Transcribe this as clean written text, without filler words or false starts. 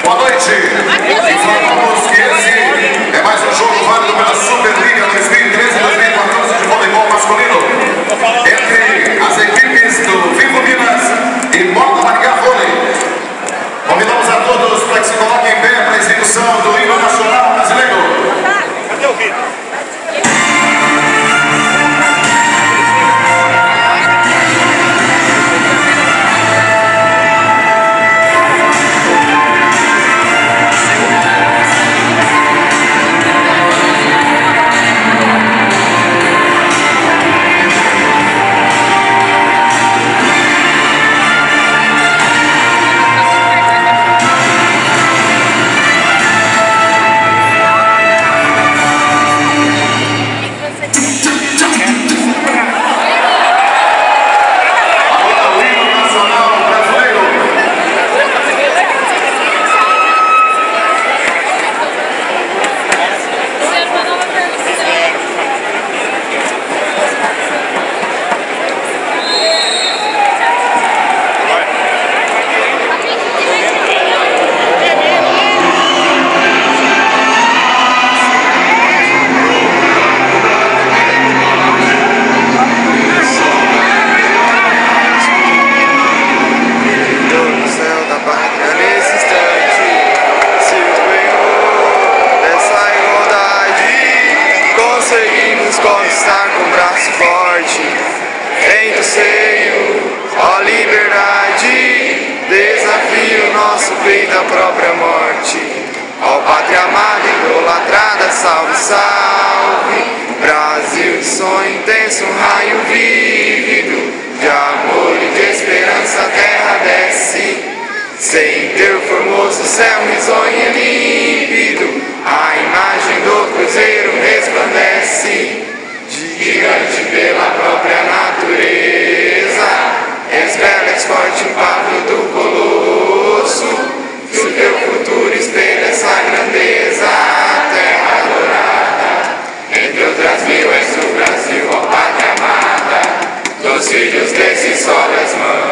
Boa noite. Informamos que esse é mais um jogo válido pela Superliga 2013-2014 de voleibol masculino entre as equipes do Vivo Minas e Moda Maringá Vôlei. Convidamos a todos para que se coloquem em pé para a execução do hino nacional brasileiro. Cadê o Vitor? Conseguimos conquistar com o braço forte, em teu seio, ó liberdade, desafio nosso peito à própria morte. Ó pátria amada, idolatrada, salve, salve, Brasil de sonho intenso, um raio vívido, de amor e de esperança a terra desce, sem teu formoso céu risonho e límpido, a imagem do cruzeiro resplandece, gigante pela própria natureza, és bela, és forte, impável do colosso, que o teu futuro espelha essa grandeza, terra dourada, entre outras mil és o Brasil, ó pátria amada, dos filhos desse sol das mãos.